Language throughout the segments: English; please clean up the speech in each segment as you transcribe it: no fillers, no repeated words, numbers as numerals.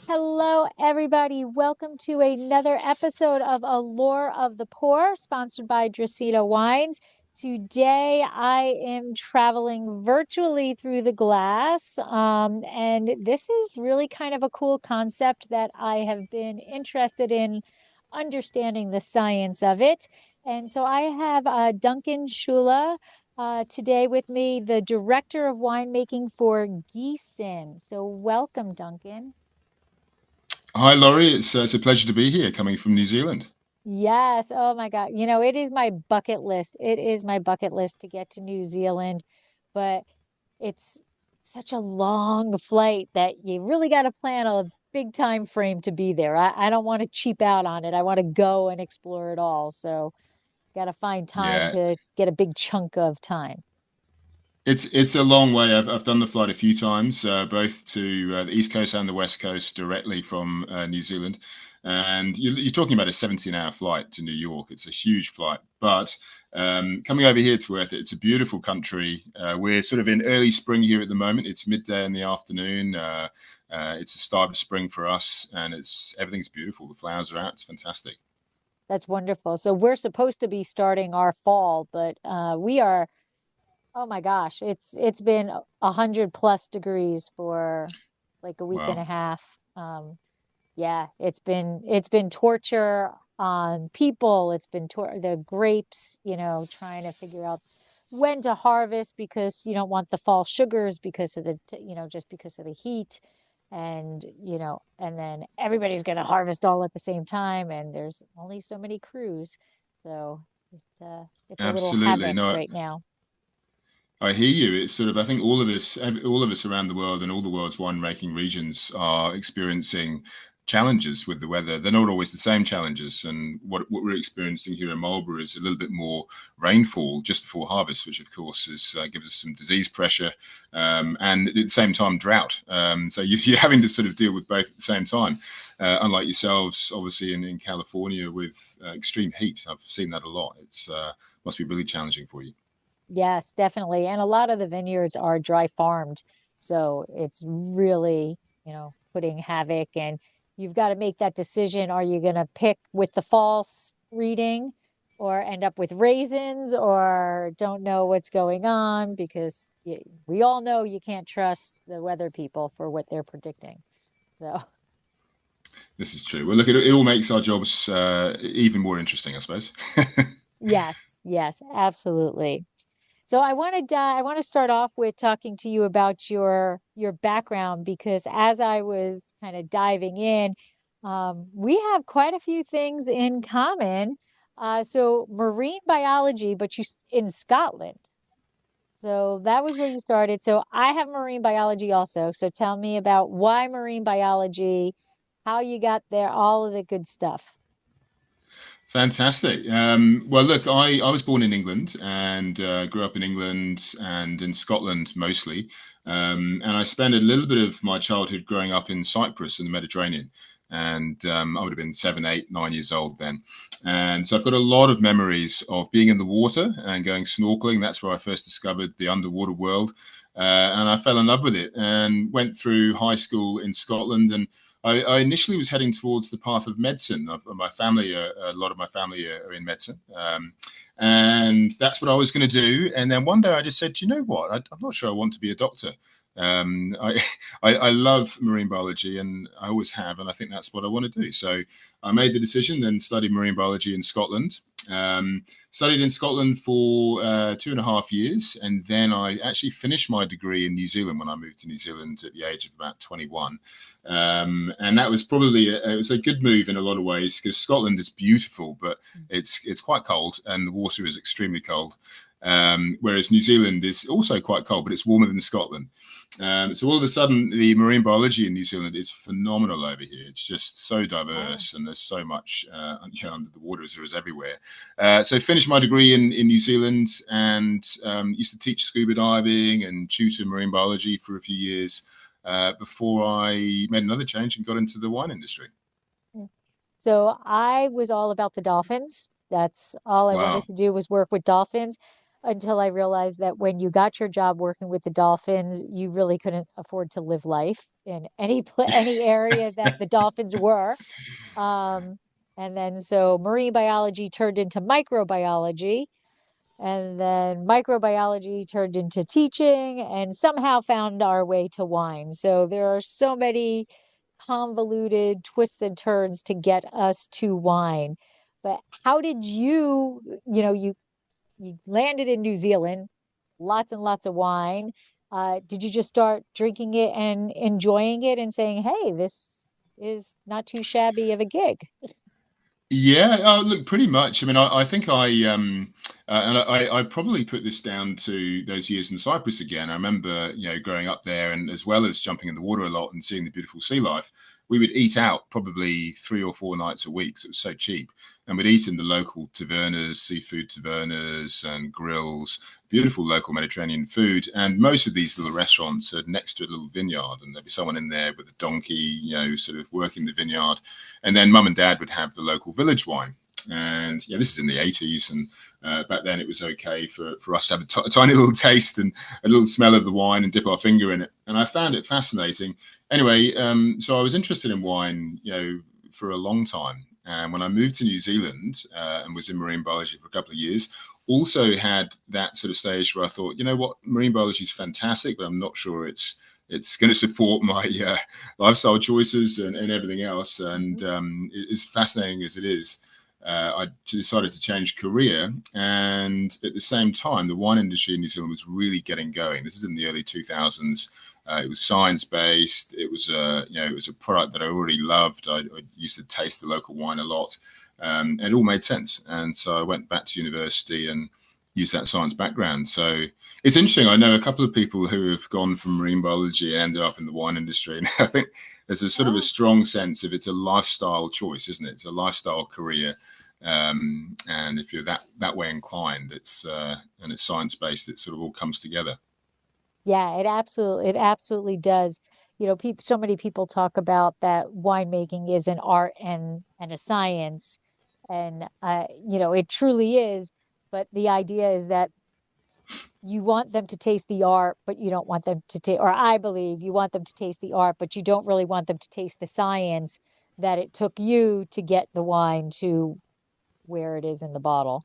Hello, everybody. Welcome to another episode of Allure of the Poor, sponsored by Giesen Wines. Today, I am traveling virtually through the glass, and this is really kind of a cool concept that I have been interested in understanding the science of it. And so I have Duncan Shouler today with me, the director of winemaking for Giesen. So welcome, Duncan. Hi, Laurie. It's a pleasure to be here, coming from New Zealand. Yes. Oh my God. It is my bucket list. It is my bucket list to get to New Zealand, but it's such a long flight that you really got to plan a big time frame to be there. I don't want to cheap out on it. I want to go and explore it all. So got to find time Yeah, to get a big chunk of time. it's a long way. I've done the flight a few times, both to the East Coast and the West Coast, directly from New Zealand. And you're talking about a 17-hour flight to New York. It's a huge flight, but coming over here to Earth, it's a beautiful country. We're sort of in early spring here at the moment. It's midday in the afternoon. It's the start of spring for us, and it's everything's beautiful. The flowers are out. It's fantastic. That's wonderful. So we're supposed to be starting our fall, but we are. Oh my gosh, it's been 100 plus degrees for like a week and Wow. a half. Yeah, it's been torture on people. It's been the grapes, trying to figure out when to harvest because you don't want the false sugars because of just because of the heat. And then everybody's going to harvest all at the same time, and there's only so many crews. So it's a little Absolutely. havoc No, right now. I hear you. It's sort of, I think all of us around the world and all the world's winemaking regions are experiencing challenges with the weather. They're not always the same challenges. And what we're experiencing here in Marlborough is a little bit more rainfall just before harvest, which of course gives us some disease pressure and at the same time drought. So you're having to sort of deal with both at the same time. Unlike yourselves, obviously in California with extreme heat, I've seen that a lot. It's must be really challenging for you. Yes, definitely. And a lot of the vineyards are dry farmed. So it's really, putting havoc. And you've got to make that decision. Are you going to pick with the false reading or end up with raisins or don't know what's going on? Because we all know you can't trust the weather people for what they're predicting. So, This is true. Well, look, it all makes our jobs even more interesting, I suppose. yes, yes, absolutely. So I want to start off with talking to you about your background because as I was kind of diving in, we have quite a few things in common. So marine biology, but in Scotland. So that was where you started. So I have marine biology also. So tell me about why marine biology, how you got there, all of the good stuff. Fantastic. Well, look, I was born in England and grew up in England and in Scotland mostly. And I spent a little bit of my childhood growing up in Cyprus in the Mediterranean. And I would have been 7, 8, 9 years old then. And so I've got a lot of memories of being in the water and going snorkeling. That's where I first discovered the underwater world. And I fell in love with it and went through high school in Scotland. And I initially was heading towards the path of medicine. My family, a lot of my family are in medicine. And that's what I was going to do. And then one day I just said, you know what? I'm not sure I want to be a doctor. Um, I, I love marine biology and I always have, and I think that's what I want to do. So I made the decision and studied marine biology in Scotland. Studied in Scotland for 2.5 years, and then I actually finished my degree in New Zealand when I moved to New Zealand at the age of about 21. And that was probably it was a good move in a lot of ways because Scotland is beautiful, but it's quite cold and the water is extremely cold. Whereas New Zealand is also quite cold, but it's warmer than Scotland. So all of a sudden, the marine biology in New Zealand is phenomenal over here. It's just so Oh. diverse, and there's so much under the water as there is everywhere. So finished my degree in New Zealand and used to teach scuba diving and tutor marine biology for a few years before I made another change and got into the wine industry. Mm. So I was all about the dolphins. That's all I wanted Wow. to do was work with dolphins. until I realized that when you got your job working with the dolphins, you really couldn't afford to live life in any area that the dolphins were. Um, and then so marine biology turned into microbiology, and then microbiology turned into teaching, and somehow found our way to wine. So there are so many convoluted twists and turns to get us to wine. But how did you landed in New Zealand, lots and lots of wine. Did you just start drinking it and enjoying it and saying, hey, this is not too shabby of a gig? Yeah, look, pretty much. I mean, I think and I probably put this down to those years in Cyprus again. I remember, growing up there, and as well as jumping in the water a lot and seeing the beautiful sea life, we would eat out probably 3 or 4 nights a week. So it was so cheap, and we'd eat in the local tavernas, seafood tavernas, and grills. Beautiful local Mediterranean food, and most of these little restaurants are next to a little vineyard, and there'd be someone in there with a donkey, sort of working the vineyard, and then mum and dad would have the local village wine. And yeah, this is in the 80s, and back then it was okay for us to have a tiny little taste and a little smell of the wine and dip our finger in it. And I found it fascinating. Anyway, so I was interested in wine, for a long time. And when I moved to New Zealand and was in marine biology for a couple of years, also had that sort of stage where I thought, you know what, marine biology is fantastic, but I'm not sure it's going to support my lifestyle choices and everything else. And as fascinating as it is, I decided to change career. And at the same time, the wine industry in New Zealand was really getting going. This is in the early 2000s. It was science based. It was it was a product that I already loved. I used to taste the local wine a lot. It all made sense. And so I went back to university and used that science background. So it's interesting. I know a couple of people who have gone from marine biology and ended up in the wine industry. And I think there's a sort of a Oh, strong sense of it's a lifestyle choice, isn't it? It's a lifestyle career. And if you're that way inclined, and it's science based, it sort of all comes together. yeah, it absolutely does. So many people talk about that winemaking is an art and a science, and it truly is. But the idea is that you want them to taste the art, but you don't want them to taste, or I believe you want them to taste the art, but you don't really want them to taste the science that it took you to get the wine to where it is in the bottle.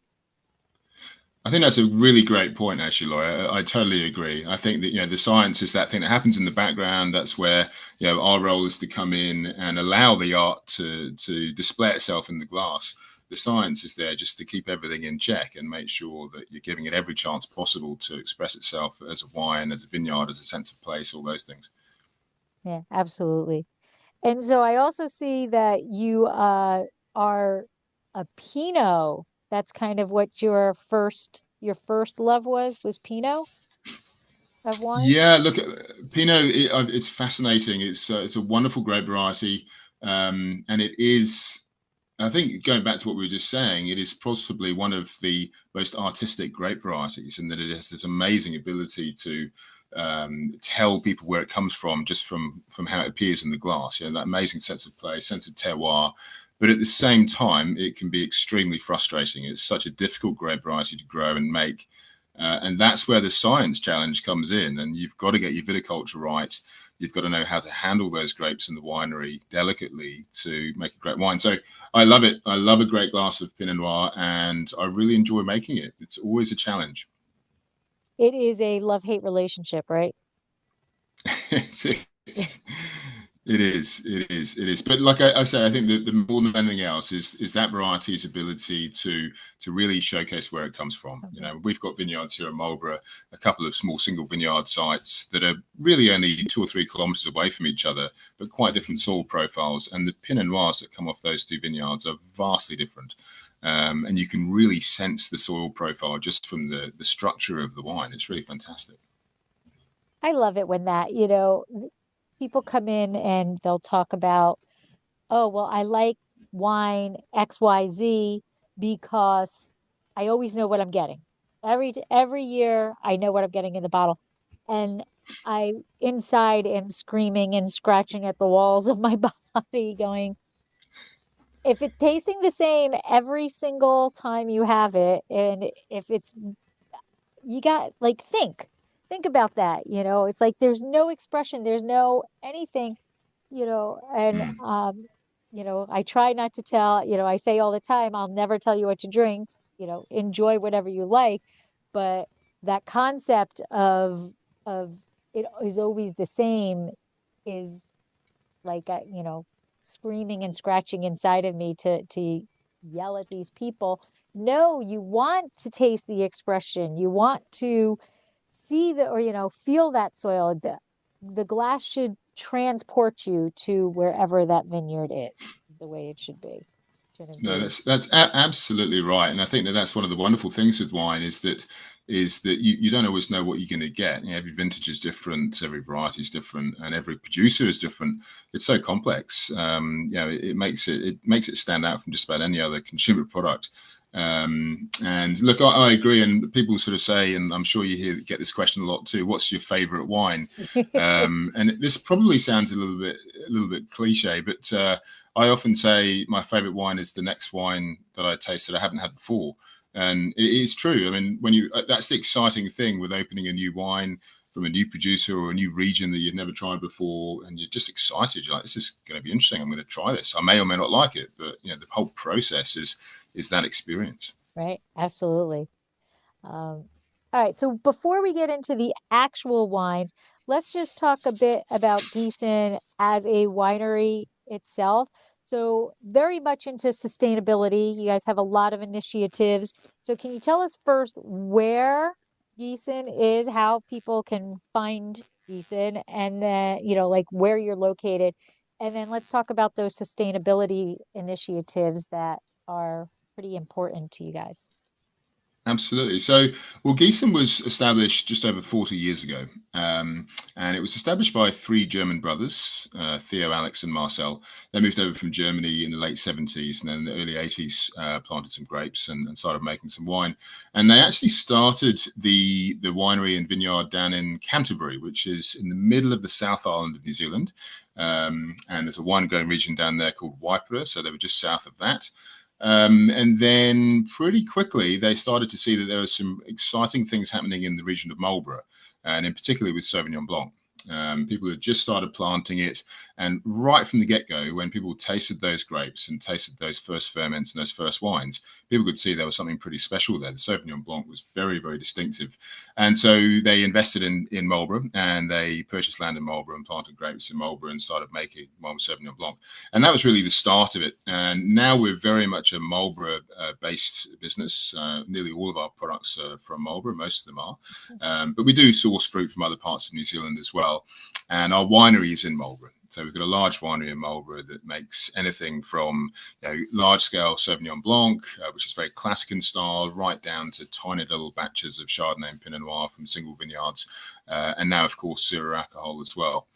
I think that's a really great point, actually, Laura. I totally agree. I think that the science is that thing that happens in the background. That's where our role is to come in and allow the art to display itself in the glass. The science is there just to keep everything in check and make sure that you're giving it every chance possible to express itself as a wine, as a vineyard, as a sense of place, all those things. Yeah, absolutely. And so I also see that you are a Pinot. That's kind of what your first love was Pinot of wine. Yeah, look, Pinot, it's fascinating. It's a wonderful grape variety, and it is. I think going back to what we were just saying, it is possibly one of the most artistic grape varieties, in that it has this amazing ability to tell people where it comes from just from how it appears in the glass. That amazing sense of place, sense of terroir. But at the same time, it can be extremely frustrating. It's such a difficult grape variety to grow and make. And that's where the science challenge comes in. And you've got to get your viticulture right. You've got to know how to handle those grapes in the winery delicately to make a great wine. So I love it. I love a great glass of Pinot Noir, and I really enjoy making it. It's always a challenge. It is a love-hate relationship, right? it is. It is. It is. It is. But like I say, I think that the more than anything else is that variety's ability to really showcase where it comes from. Okay. We've got vineyards here in Marlborough, a couple of small single vineyard sites that are really only 2 or 3 kilometres away from each other, but quite different soil profiles. And the Pinot Noirs that come off those two vineyards are vastly different. And you can really sense the soil profile just from the structure of the wine. It's really fantastic. I love it when people come in and they'll talk about, oh, well, I like wine XYZ because I always know what I'm getting. Every year I know what I'm getting in the bottle. And I inside am screaming and scratching at the walls of my body going, if it's tasting the same every single time you have it, and if it's you got like think about that, it's like there's no expression, there's no anything, and Mm. I try not to tell, I say all the time, I'll never tell you what to drink, enjoy whatever you like, but that concept of it is always the same is like screaming and scratching inside of me to yell at these people. No, you want to taste the expression, you want to see the or feel that soil. The glass should transport you to wherever that vineyard is the way it should be, shouldn't No, be. that's absolutely right, and I think that that's one of the wonderful things with wine is that you don't always know what you're going to get. Every vintage is different, every variety is different, and every producer is different. It's so complex. It makes it stand out from just about any other consumer product. And look, I agree, and people sort of say, and I'm sure you get this question a lot too. What's your favourite wine? And this probably sounds a little bit cliche, but I often say my favorite wine is the next wine that I taste that I haven't had before. And it is true. I mean, that's the exciting thing with opening a new wine from a new producer or a new region that you've never tried before, and you're just excited. You're like, this is going to be interesting. I'm going to try this. I may or may not like it, but the whole process is that experience. Right, absolutely. All right, so before we get into the actual wines, let's just talk a bit about Giesen as a winery itself. So, very much into sustainability. You guys have a lot of initiatives. So, can you tell us first where Giesen is, how people can find Giesen, and then, like where you're located? And then let's talk about those sustainability initiatives that are pretty important to you guys. Absolutely. So, well, Giesen was established just over 40 years ago. And it was established by three German brothers, Theo, Alex, and Marcel. They moved over from Germany in the late 70s, and then in the early 80s, planted some grapes and started making some wine. And they actually started the winery and vineyard down in Canterbury, which is in the middle of the South Island of New Zealand. And there's a wine growing region down there called Waipara, so they were just south of that. And then pretty quickly, they started to see that there were some exciting things happening in the region of Marlborough, and in particular with Sauvignon Blanc. People had just started planting it, and right from the get-go, when people tasted those grapes and tasted those first ferments and those first wines, people could see there was something pretty special there. The Sauvignon Blanc was very, very distinctive, and so they invested in Marlborough, and they purchased land in Marlborough and planted grapes in Marlborough and started making Marlborough Sauvignon Blanc, and that was really the start of it. And now we're very much a Marlborough-based business. Nearly all of our products are from Marlborough, most of them are, but we do source fruit from other parts of New Zealand as well. And our winery is in Marlborough. So we've got a large winery in Marlborough that makes anything from large-scale Sauvignon Blanc, which is very classic in style, right down to tiny little batches of Chardonnay and Pinot Noir from single vineyards, and now, of course, zero alcohol as well.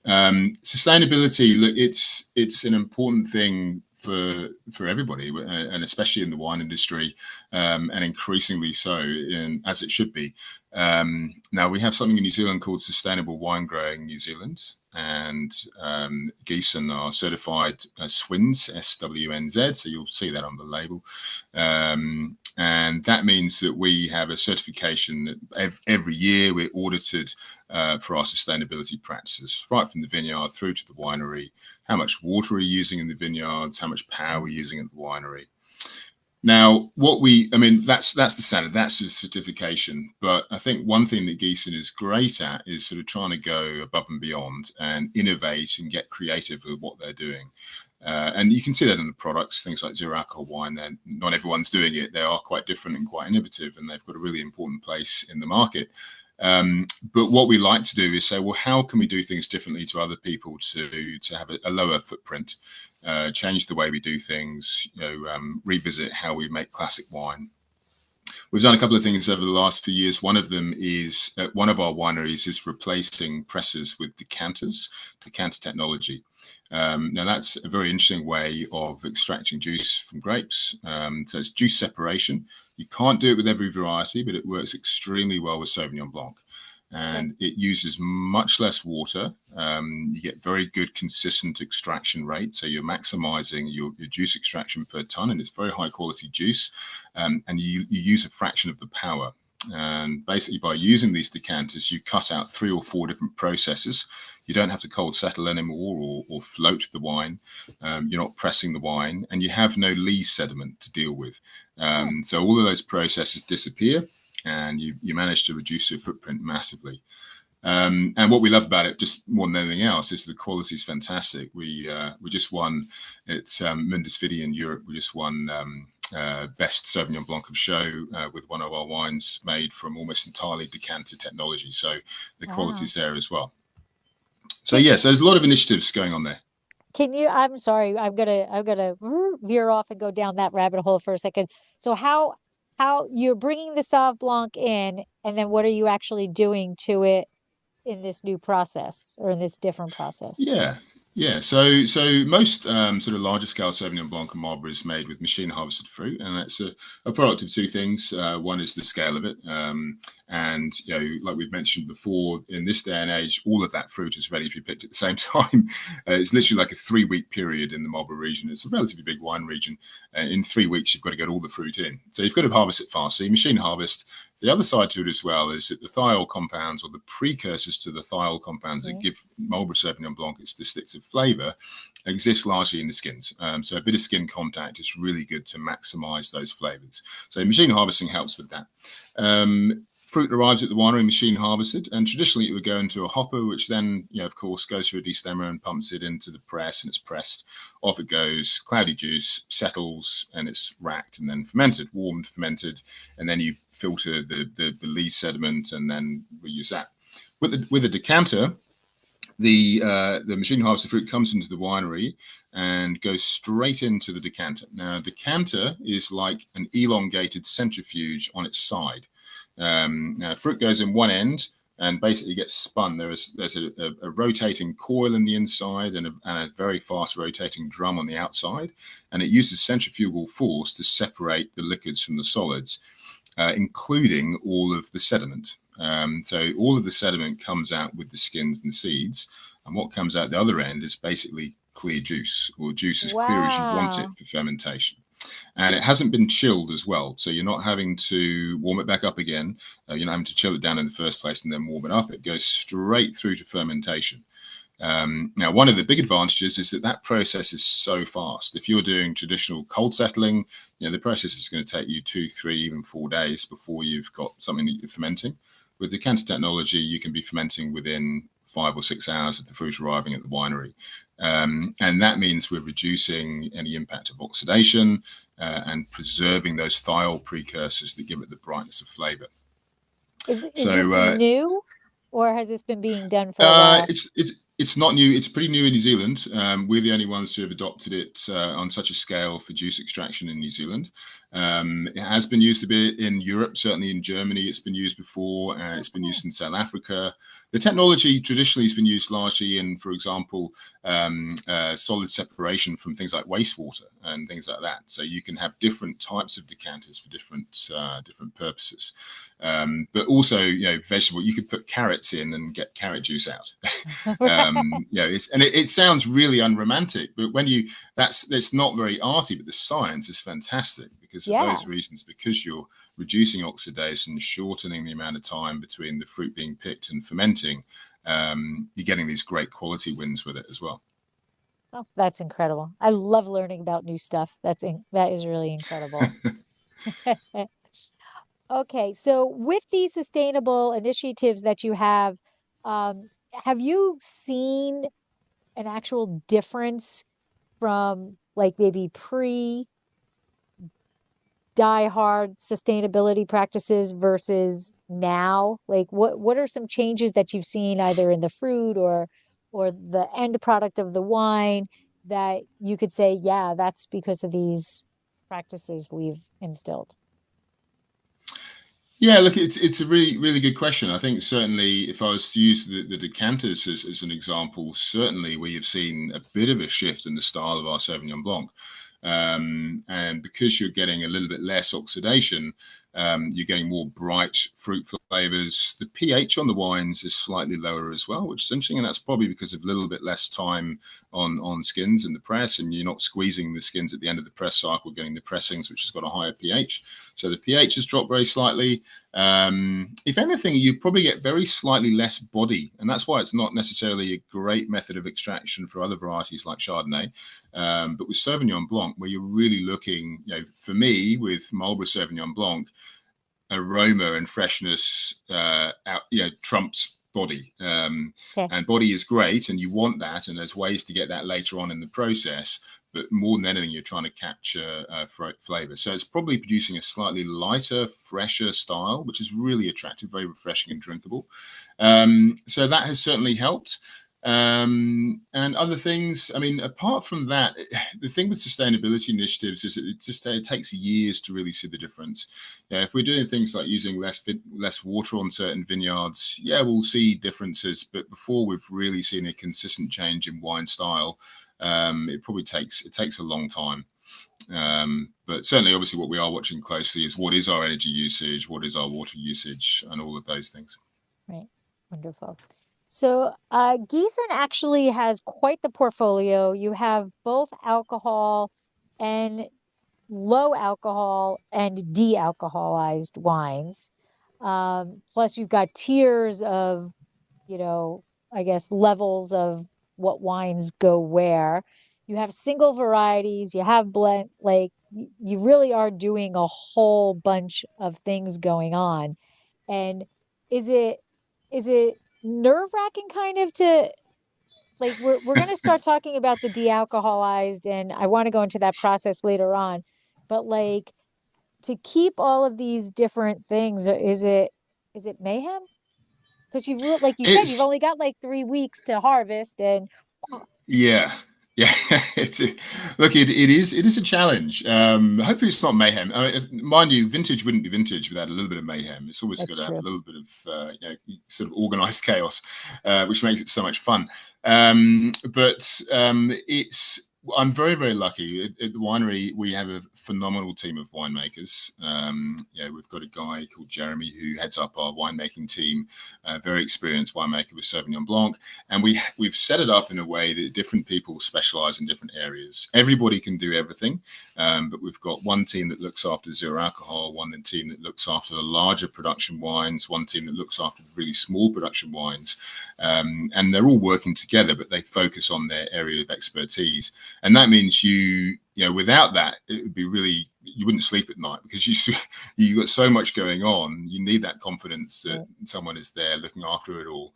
Sustainability, look, it's an important thing for everybody, and especially in the wine industry, and increasingly so, as it should be. Now we have something in New Zealand called Sustainable Wine Growing New Zealand, and Giesen are certified SWINZ, SWNZ, so you'll see that on the label. And that means that we have a certification that every year we're audited for our sustainability practices, right from the vineyard through to the winery. How much water are you using in the vineyards? How much power are we using at the winery? Now, that's the standard, that's the certification. But I think one thing that Giesen is great at is sort of trying to go above and beyond and innovate and get creative with what they're doing. And you can see that in the products, things like zero alcohol wine. Then not everyone's doing it. They are quite different and quite innovative, and they've got a really important place in the market. But what we like to do is say, well, how can we do things differently to other people to have a lower footprint, change the way we do things, revisit how we make classic wine. We've done a couple of things over the last few years. One of them is one of our wineries is replacing presses with decanter technology. Now that's a very interesting way of extracting juice from grapes. So it's juice separation. You can't do it with every variety, but it works extremely well with Sauvignon Blanc. And it uses much less water. You get very good consistent extraction rate. So you're maximizing your juice extraction per ton, and it's very high quality juice. And you use a fraction of the power. And basically, by using these decanters, you cut out 3 or 4 different processes. You don't have to cold settle anymore or float the wine. You're not pressing the wine, and you have no lees sediment to deal with. So all of those processes disappear, and you manage to reduce your footprint massively. And what we love about it, just more than anything else, is the quality is fantastic. We just won at Mundusvidi in Europe. We just won best Sauvignon Blanc of show with one of our wines made from almost entirely decanter technology. So the quality is there as well. So yes, there's a lot of initiatives going on there. I'm sorry, I'm gonna veer off and go down that rabbit hole for a second. So how you're bringing the Sauv Blanc in, and then what are you actually doing to it in this new process or in this different process? Yeah, yeah. So most sort of larger scale Sauvignon Blanc and Marlborough is made with machine harvested fruit, and that's a product of two things. One is the scale of it, and like we've mentioned before, in this day and age, all of that fruit is ready to be picked at the same time. It's literally like a 3-week period in the Marlborough region. It's a relatively big wine region. In 3 weeks, you've got to get all the fruit in, so you've got to harvest it fast. So you machine harvest. The other side to it as well is that the thiol compounds, or the precursors to the thiol compounds that give Marlborough Sauvignon Blanc its distinctive flavour, exist largely in the skins. So a bit of skin contact is really good to maximise those flavours. So machine harvesting helps with that. Fruit arrives at the winery machine harvested, and traditionally it would go into a hopper, which then, of course, goes through a destemmer and pumps it into the press, and it's pressed. Off it goes, cloudy juice, settles, and it's racked and then fermented, warmed, fermented, and then you filter the lees sediment and then we use that. With a decanter, the machine harvested fruit comes into the winery and goes straight into the decanter. Now, a decanter is like an elongated centrifuge on its side. Now, fruit goes in one end and basically gets spun. There's a rotating coil in the inside and a very fast rotating drum on the outside, and it uses centrifugal force to separate the liquids from the solids, including all of the sediment. So all of the sediment comes out with the skins and seeds, and what comes out the other end is basically clear juice, or juice as clear as you want it for fermentation. And it hasn't been chilled as well, so you're not having to warm it back up again. You're not having to chill it down in the first place and then warm it up. It goes straight through to fermentation. Now, one of the big advantages is that process is so fast. If you're doing traditional cold settling, the process is going to take you 2, 3, even 4 days before you've got something that you're fermenting. With decanter technology, you can be fermenting within 5 or 6 hours of the fruit arriving at the winery. And that means we're reducing any impact of oxidation and preserving those thiol precursors that give it the brightness of flavor. Is this new, or has this been being done for a while? It's not new. It's pretty new in New Zealand. We're the only ones who have adopted it on such a scale for juice extraction in New Zealand. It has been used a bit in Europe, certainly in Germany. It's been used before, and it's been used in South Africa. The technology traditionally has been used largely in, for example, solid separation from things like wastewater and things like that. So you can have different types of decanters for different purposes. But also, vegetable. You could put carrots in and get carrot juice out. It sounds really unromantic, but it's not very arty. But the science is fantastic because of those reasons. Because you're reducing oxidation, shortening the amount of time between the fruit being picked and fermenting, you're getting these great quality wins with it as well. Oh, that's incredible. I love learning about new stuff. That is really incredible. Okay, so with these sustainable initiatives that you have you seen an actual difference from like maybe die-hard sustainability practices versus now? Like what are some changes that you've seen either in the fruit or the end product of the wine that you could say, yeah, that's because of these practices we've instilled? Yeah, look, it's a really, really good question. I think certainly if I was to use the decanters as an example, certainly we have seen a bit of a shift in the style of our Sauvignon Blanc. And because you're getting a little bit less oxidation, You're getting more bright fruit flavors. The pH on the wines is slightly lower as well, which is interesting, and that's probably because of a little bit less time on skins in the press, and you're not squeezing the skins at the end of the press cycle, getting the pressings, which has got a higher pH. So the pH has dropped very slightly. If anything, you probably get very slightly less body, and that's why it's not necessarily a great method of extraction for other varieties like Chardonnay. But with Sauvignon Blanc, where you're really looking, for me, with Marlborough Sauvignon Blanc, aroma and freshness trumps body, Okay. and body is great, and you want that, and there's ways to get that later on in the process, but more than anything you're trying to capture flavor. So it's probably producing a slightly lighter, fresher style, which is really attractive, very refreshing and drinkable. So that has certainly helped. And other things, I mean, apart from that, the thing with sustainability initiatives is it takes years to really see the difference. If we're doing things like using less water on certain vineyards, we'll see differences, but before we've really seen a consistent change in wine style, it probably takes a long time. But certainly, obviously, what we are watching closely is what is our energy usage, what is our water usage, and all of those things. Right. Wonderful. So, Giesen actually has quite the portfolio. You have both alcohol and low alcohol and de-alcoholized wines. Plus, you've got tiers of, you know, I guess levels of what wines go where. You have single varieties, you have blend, like you really are doing a whole bunch of things going on. And is it is it nerve-wracking kind of to like we're going to start talking about the de-alcoholized and I want to go into that process later on, but like to keep all of these different things, is it mayhem? Because like you said, you've It's only got like 3 weeks to harvest, and Yeah, yeah. Look, it is a challenge. Hopefully, it's not mayhem. Mind you, vintage wouldn't be vintage without a little bit of mayhem. It's always got that's to have a true. little bit of sort of organized chaos, which makes it so much fun. But it's I'm very, very lucky. At the winery, we have a phenomenal team of winemakers. We've got a guy called Jeremy who heads up our winemaking team, a very experienced winemaker with Sauvignon Blanc. And we've set it up in a way that different people specialize in different areas. Everybody can do everything, but we've got one team that looks after zero alcohol, one team that looks after the larger production wines, one team that looks after the really small production wines, and they're all working together, but they focus on their area of expertise. And that means without that, it would be really, you wouldn't sleep at night because you've got so much going on. You need that confidence that someone is there looking after it all.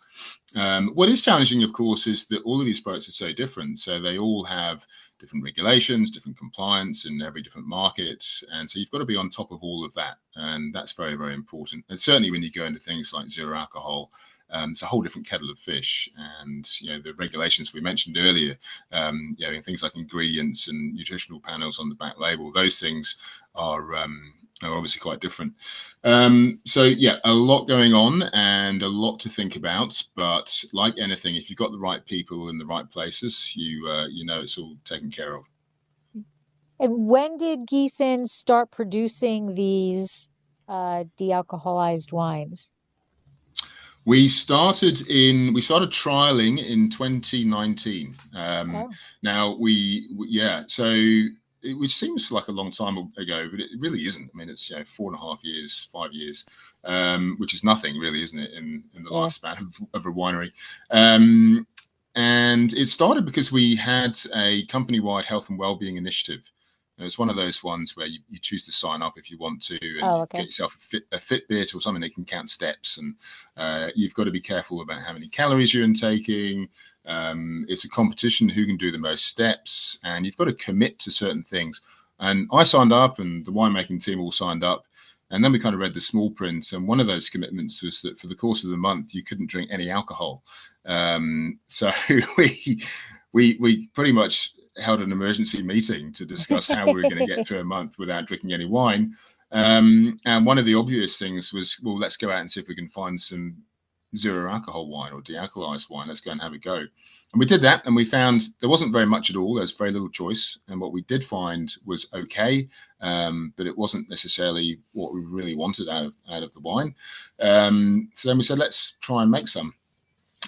What is challenging, of course, is that all of these products are so different. So they all have different regulations, different compliance in every different market. And so you've got to be on top of all of that. And that's very, very important. And certainly when you go into things like zero alcohol, it's a whole different kettle of fish. And, the regulations we mentioned earlier, in things like ingredients and nutritional panels on the back label, those things are obviously quite different. A lot going on and a lot to think about. But like anything, if you've got the right people in the right places, it's all taken care of. And when did Giesen start producing these de-alcoholized wines? We started trialing in 2019. Oh, Now so which seems like a long time ago, but it really isn't. I mean, it's 4.5 years, 5 years, which is nothing really, isn't it, in the yeah. lifespan of a winery. And it started because we had a company-wide health and well-being initiative. It's one of those ones where you choose to sign up if you want to, and Oh, you get okay. yourself a Fitbit or something that can count steps. And you've got to be careful about how many calories you're intaking. It's a competition who can do the most steps, and you've got to commit to certain things. And I signed up, and the winemaking team all signed up. And then we kind of read the small print, and one of those commitments was that for the course of the month, you couldn't drink any alcohol. So we pretty much held an emergency meeting to discuss how we were going to get through a month without drinking any wine. And one of the obvious things was, well, let's go out and see if we can find some zero alcohol wine or de-alcoholized wine. Let's go and have a go. And we did that, and we found there wasn't very much at all. There's very little choice. And what we did find was okay, but it wasn't necessarily what we really wanted out of the wine. So then we said, let's try and make some.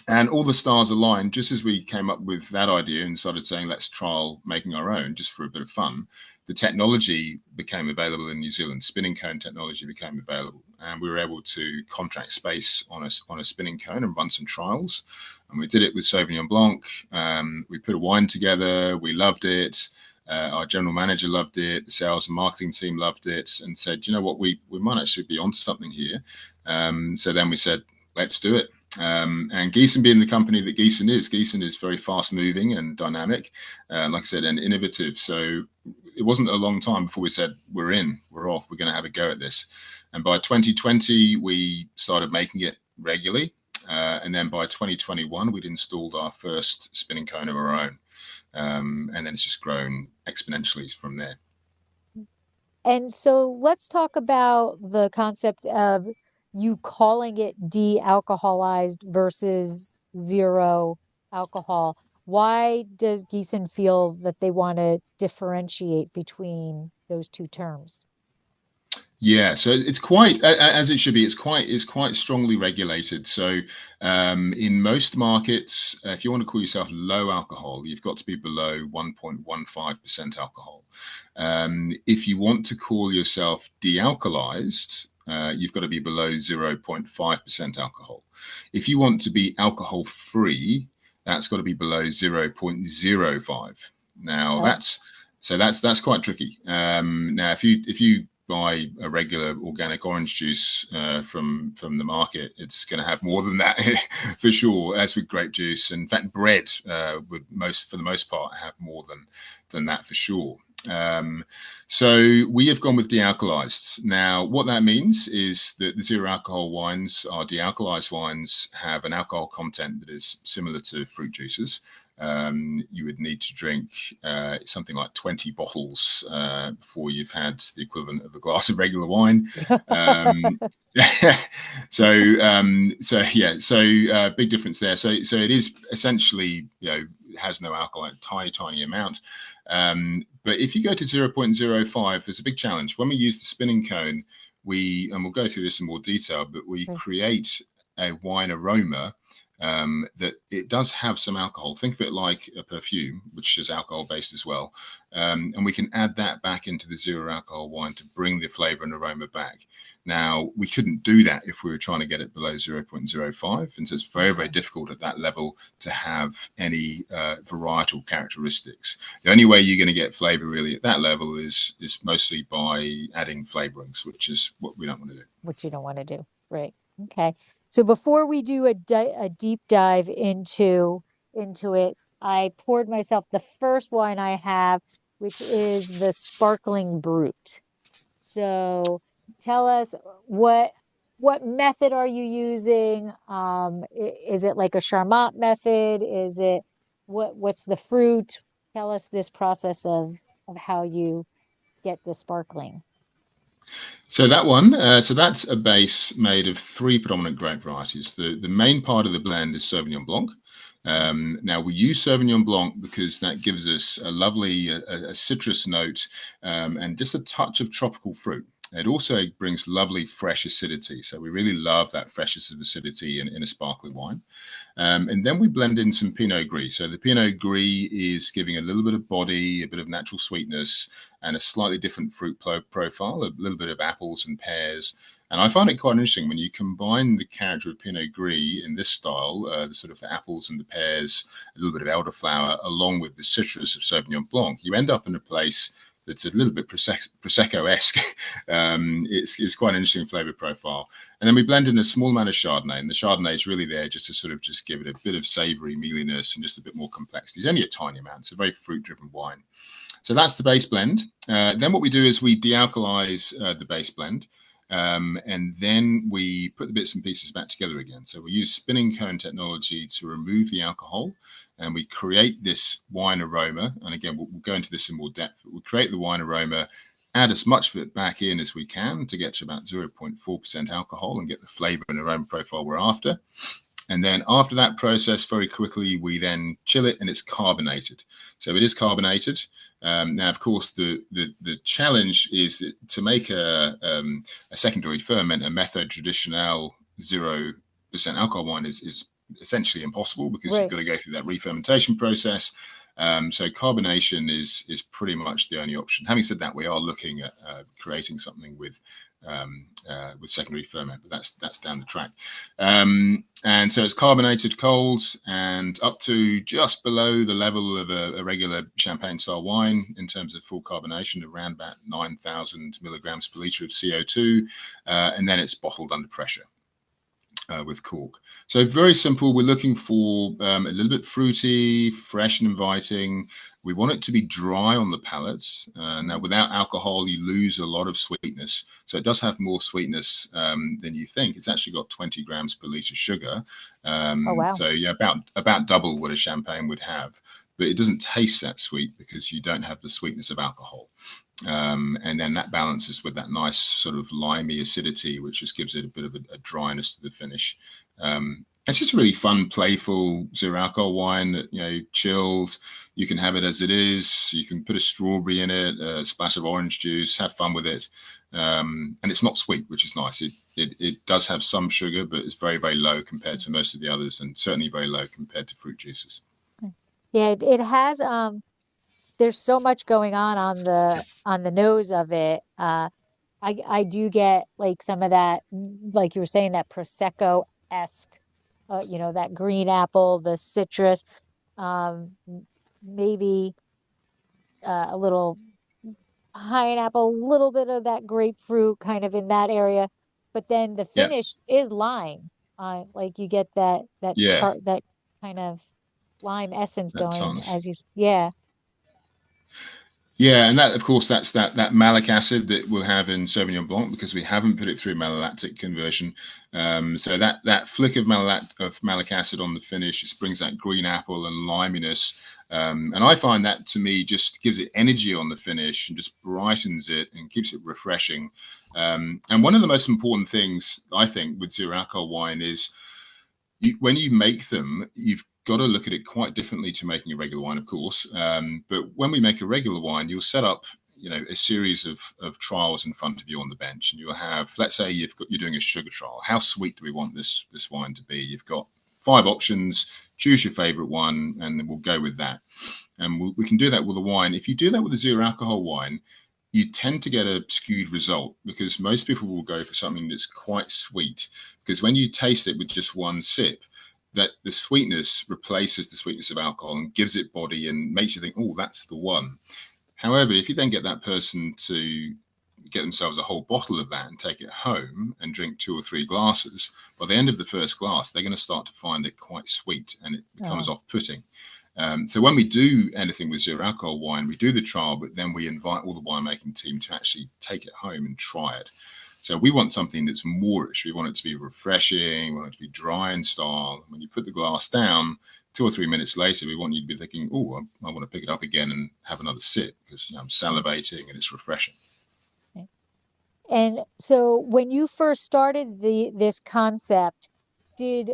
And all the stars aligned just as we came up with that idea and started saying, let's trial making our own just for a bit of fun. The technology became available in New Zealand. Spinning cone technology became available. And we were able to contract space on a spinning cone and run some trials. And we did it with Sauvignon Blanc. We put a wine together. We loved it. Our general manager loved it. The sales and marketing team loved it and said, you know what, we might actually be onto something here. So then we said, let's do it. And Giesen, being the company that Giesen is very fast moving and dynamic, like I said, and innovative. So it wasn't a long time before we said, we're off, we're going to have a go at this. And by 2020, we started making it regularly. And then by 2021, we'd installed our first spinning cone of our own. And then it's just grown exponentially from there. And so let's talk about the concept of you calling it de-alcoholized versus zero alcohol. Why does Giesen feel that they want to differentiate between those two terms? Yeah, so it's quite as it should be. It's quite strongly regulated. So in most markets, if you want to call yourself low alcohol, you've got to be below 1.15% alcohol. If you want to call yourself de-alcoholized, you've got to be below 0.5% alcohol. If you want to be alcohol free, that's got to be below 0.05. Now that's quite tricky. Now if you buy a regular organic orange juice from the market, it's going to have more than that for sure. As with grape juice, in fact, bread would for the most part have more than that for sure. So we have gone with de-alcoholized. Now, what that means is that the zero alcohol wines, our de-alcoholized wines, have an alcohol content that is similar to fruit juices. You would need to drink something like 20 bottles before you've had the equivalent of a glass of regular wine. So big difference there. So it is essentially, has no alcohol, a tiny amount. But if you go to 0.05, there's a big challenge. When we use the spinning cone, and we'll go through this in more detail, but we create a wine aroma that it does have some alcohol. Think of it like a perfume, which is alcohol based as well. And we can add that back into the zero alcohol wine to bring the flavor and aroma back. Now, we couldn't do that if we were trying to get it below 0.05. And so it's very, very difficult at that level to have any varietal characteristics. The only way you're going to get flavor really at that level is mostly by adding flavorings, which is what we don't want to do. Which you don't want to do. Right. Okay. So before we do a deep dive into it, I poured myself the first wine I have, which is the Sparkling Brut. So tell us what method are you using? Is it like a Charmat method? Is it what's the fruit? Tell us this process of how you get the sparkling. So that's a base made of 3 predominant grape varieties. The main part of the blend is Sauvignon Blanc. Now we use Sauvignon Blanc because that gives us a lovely a citrus note and just a touch of tropical fruit. It also brings lovely fresh acidity. So we really love that freshness of acidity in a sparkling wine. And then we blend in some Pinot Gris. So the Pinot Gris is giving a little bit of body, a bit of natural sweetness, and a slightly different fruit profile, a little bit of apples and pears. And I find it quite interesting when you combine the character of Pinot Gris in this style, the sort of the apples and the pears, a little bit of elderflower, along with the citrus of Sauvignon Blanc, you end up in a place that's a little bit Prosecco-esque. It's quite an interesting flavor profile. And then we blend in a small amount of Chardonnay, and the Chardonnay is really there just to sort of just give it a bit of savory mealiness and just a bit more complexity. It's only a tiny amount. It's a very fruit-driven wine. So that's the base blend. Then what we do is we de-alcoholize the base blend. And then we put the bits and pieces back together again. So we use spinning cone technology to remove the alcohol, and we create this wine aroma. And again, we'll go into this in more depth. But we create the wine aroma add as much of it back in as we can to get to about 0.4% alcohol and get the flavor and aroma profile we're after. And then after that process, very quickly, we then chill it, and it's carbonated. So it is carbonated. Now, of course, the challenge is to make a secondary ferment, a method traditional 0% alcohol wine is essentially impossible, because you've got to go through that re-fermentation process. So carbonation is pretty much the only option. Having said that, we are looking at creating something with secondary ferment, but that's down the track. And so it's carbonated cold and up to just below the level of a regular champagne style wine in terms of full carbonation, around about 9,000 milligrams per litre of CO2, and then it's bottled under pressure. With cork. So very simple. We're looking for a little bit fruity, fresh and inviting. We want it to be dry on the palate. Now, without alcohol, you lose a lot of sweetness. So it does have more sweetness than you think. It's actually got 20 grams per litre sugar. Oh, wow. So yeah, about double what a champagne would have. But it doesn't taste that sweet because you don't have the sweetness of alcohol. And then that balances with that nice sort of limey acidity, which just gives it a bit of a dryness to the finish. It's just a really fun, playful zero alcohol wine that, chilled. You can have it as it is. You can put a strawberry in it, a splash of orange juice, have fun with it. And it's not sweet, which is nice. It does have some sugar, but it's very, very low compared to most of the others, and certainly very low compared to fruit juices. Yeah, it has there's so much going on the nose of it. I do get like some of that, like you were saying, that Prosecco-esque, that green apple, the citrus, maybe a little pineapple, a little bit of that grapefruit kind of in that area. But then the Yeah, finish is lime. Like you get yeah, that kind of lime essence that going tartness. as yeah. Yeah, and that, of course, that's that malic acid that we'll have in Sauvignon Blanc, because we haven't put it through malolactic conversion. So that flick of malic acid on the finish just brings that green apple and liminess. And I find that, to me, just gives it energy on the finish and just brightens it and keeps it refreshing. And one of the most important things, I think, with zero alcohol wine is when you make them, you've got to look at it quite differently to making a regular wine, of course. But when we make a regular wine, you'll set up, a series of trials in front of you on the bench, and you'll have, let's say, you're doing a sugar trial. How sweet do we want this wine to be? You've got 5 options. Choose your favorite one, and then we'll go with that. And we can do that with a wine. If you do that with a zero alcohol wine, you tend to get a skewed result, because most people will go for something that's quite sweet, because when you taste it with just one sip, that the sweetness replaces the sweetness of alcohol and gives it body and makes you think, oh, that's the one. However, if you then get that person to get themselves a whole bottle of that and take it home and drink 2 or 3 glasses, by the end of the first glass, they're going to start to find it quite sweet, and it becomes Oh, off-putting. So when we do anything with zero alcohol wine, we do the trial, but then we invite all the winemaking team to actually take it home and try it. So we want something that's moorish. We want it to be refreshing. We want it to be dry in style. When you put the glass down, 2 or 3 minutes later, we want you to be thinking, oh, I want to pick it up again and have another sip, because I'm salivating and it's refreshing. okay. And so when you first started this concept, did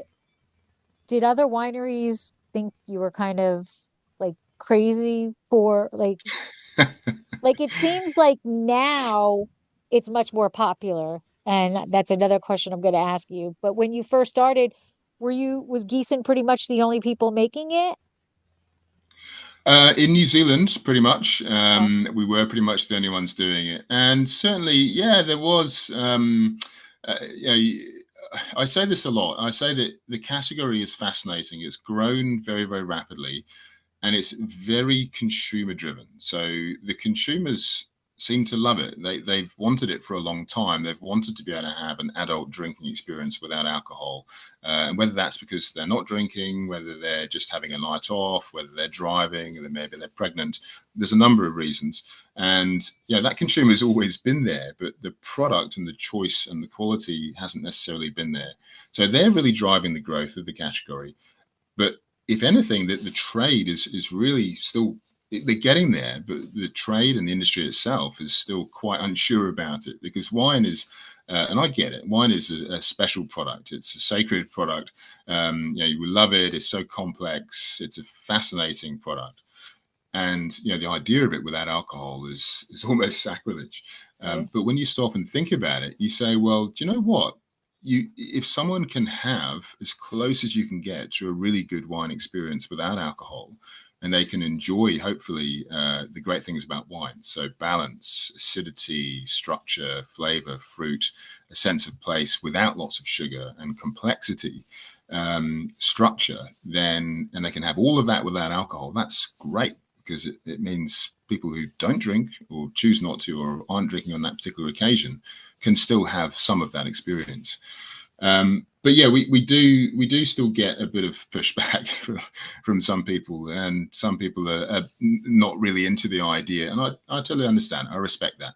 other wineries think you were kind of like crazy for like it seems like now it's much more popular, and that's another question I'm going to ask you. But when you first started, was Giesen pretty much the only people making it? In New Zealand, pretty much, Okay. we were pretty much the only ones doing it, and certainly, yeah, there was. I say this a lot. I say that the category is fascinating. It's grown very, very rapidly, and it's very consumer driven. So the consumers seem to love it. They've wanted it for a long time. They've wanted to be able to have an adult drinking experience without alcohol, and whether that's because they're not drinking, whether they're just having a night off, whether they're driving, and maybe they're pregnant. There's a number of reasons, and yeah, that consumer has always been there, but the product and the choice and the quality hasn't necessarily been there. So they're really driving the growth of the category. But if anything, the trade is really still they're getting there, but the trade and the industry itself is still quite unsure about it, because wine is, and I get it, wine is a special product. It's a sacred product. You will love it. It's so complex. It's a fascinating product. And the idea of it without alcohol is almost sacrilege. Right. But when you stop and think about it, you say, well, do you know what? If someone can have as close as you can get to a really good wine experience without alcohol, and they can enjoy, hopefully, the great things about wine. So balance, acidity, structure, flavor, fruit, a sense of place without lots of sugar, and complexity, structure, then, and they can have all of that without alcohol. That's great, because it means people who don't drink or choose not to or aren't drinking on that particular occasion can still have some of that experience. But yeah, we do still get a bit of pushback from some people, and some people are not really into the idea, and I totally understand. I respect that.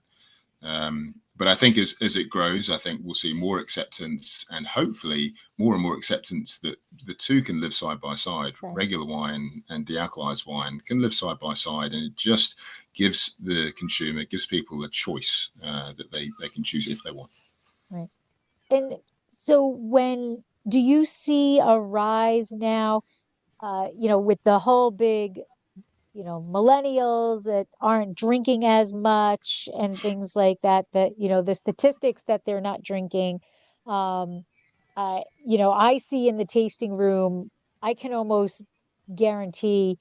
But I think as it grows, I think we'll see more acceptance, and hopefully more and more acceptance that the two can live side by side. Right. Regular wine and de-alcoholized wine can live side by side, and it just gives the consumer, gives people a choice that they can choose if they want. Right. And so do you see a rise now, with the whole big, millennials that aren't drinking as much and things like that, the statistics that they're not drinking. Um, I see in the tasting room, I can almost guarantee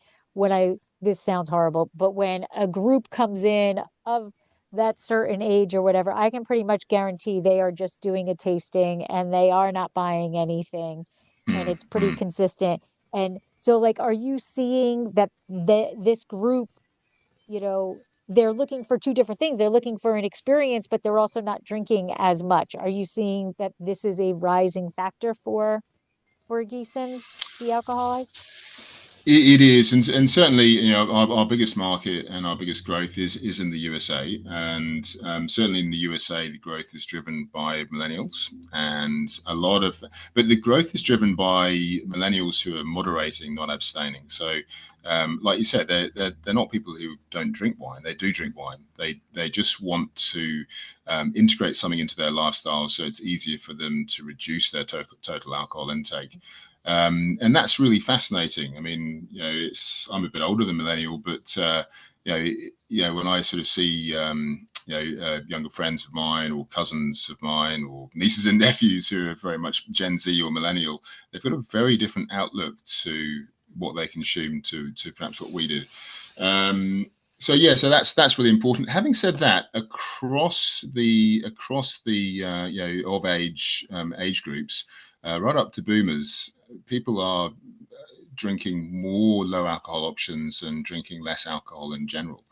this sounds horrible, but when a group comes in of that certain age or whatever, I can pretty much guarantee they are just doing a tasting and they are not buying anything. And Mm, it's pretty mm. consistent. And so, like, are you seeing that this group, they're looking for two different things? They're looking for an experience, but they're also not drinking as much. Are you seeing that this is a rising factor for Giesens, de-alcoholized? It is, and certainly, our biggest market and our biggest growth is in the USA, and certainly in the USA, the growth is driven by millennials, and but the growth is driven by millennials who are moderating, not abstaining. So, like you said, they're not people who don't drink wine. They do drink wine. They just want to integrate something into their lifestyle, so it's easier for them to reduce their total alcohol intake. And that's really fascinating. I mean, I'm a bit older than millennial, but when I sort of see younger friends of mine or cousins of mine or nieces and nephews who are very much Gen Z or millennial, they've got a very different outlook to what they consume to perhaps what we do. So that's really important. Having said that, across the of age groups, right up to boomers, people are drinking more low alcohol options and drinking less alcohol in general.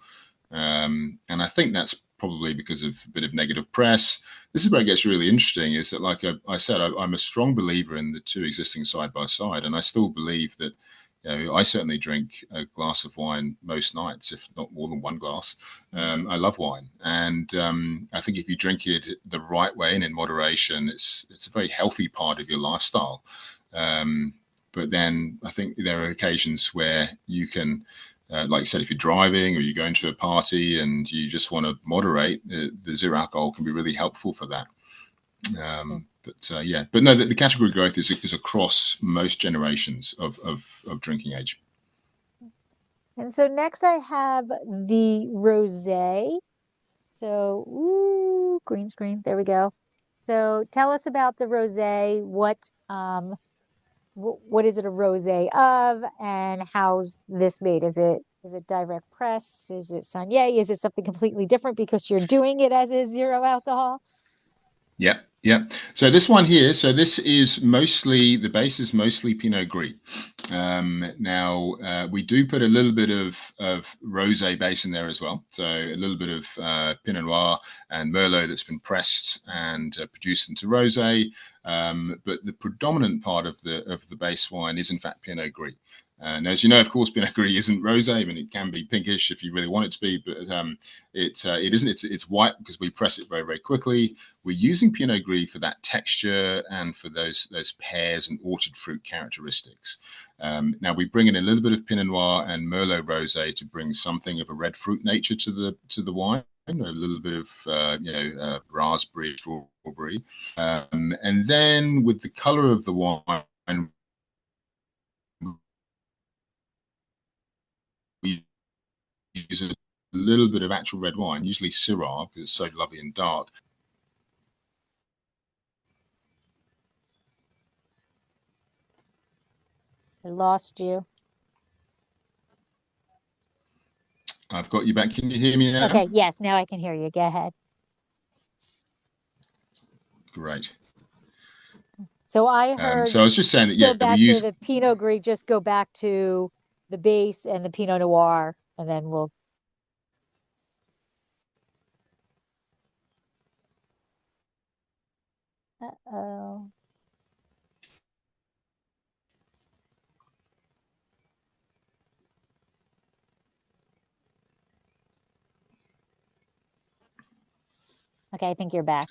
And I think that's probably because of a bit of negative press. This is where it gets really interesting, is that, like I said, I'm a strong believer in the two existing side by side. And I still believe that, I certainly drink a glass of wine most nights, if not more than one glass. I love wine. And I think if you drink it the right way and in moderation, it's a very healthy part of your lifestyle. But then I think there are occasions where you can, like you said, if you're driving or you're going to a party and you just want to moderate, the zero alcohol can be really helpful for that. But no, the category growth is across most generations of drinking age. And so next I have the rosé. So, ooh, green screen. There we go. So tell us about the rosé. What is it a rosé of, and how's this made? Is it direct press? Is it Saignée? Is it something completely different because you're doing it as a zero alcohol? Yeah, yeah. So this one here, this is mostly, the base is mostly Pinot Gris. Now we do put a little bit of rosé base in there as well. So a little bit of Pinot Noir and Merlot that's been pressed and produced into rosé. But the predominant part of the base wine is in fact Pinot Gris. And as you know, of course, Pinot Gris isn't rosé. I mean, it can be pinkish if you really want it to be, but it isn't. It's white because we press it very, very quickly. We're using Pinot Gris for that texture and for those pears and orchard fruit characteristics. Now we bring in a little bit of Pinot Noir and Merlot rosé to bring something of a red fruit nature to the wine. A little bit of raspberry, strawberry, and then with the color of the wine, we use a little bit of actual red wine, usually Syrah, because it's so lovely and dark. I lost you. I've got you back. Can you hear me now? Okay, yes, now I can hear you. Go ahead. Great. So I heard so I was just saying that, go yeah, we back to use. the Pinot Gris, just go back to the base and the Pinot Noir, and then we'll. Uh-oh. Okay, I think you're back.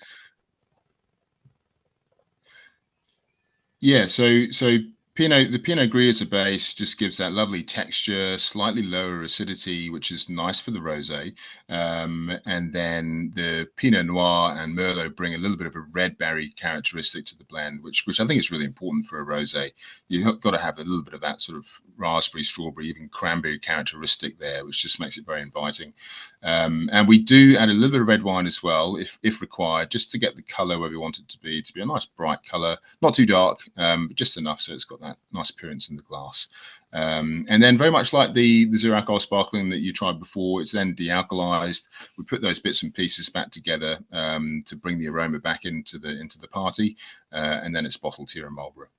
Yeah, so the Pinot Gris as a base just gives that lovely texture, slightly lower acidity, which is nice for the rosé. And then the Pinot Noir and Merlot bring a little bit of a red berry characteristic to the blend, which I think is really important for a rosé. You've got to have a little bit of that sort of raspberry, strawberry, even cranberry characteristic there, which just makes it very inviting. And we do add a little bit of red wine as well, if required, just to get the color where we want it to be a nice bright color, not too dark, but just enough so it's got that nice appearance in the glass. And then very much like the zero alcohol sparkling that you tried before, it's then de-alcoholized. We put those bits and pieces back together to bring the aroma back into the party, and then it's bottled here in Marlborough.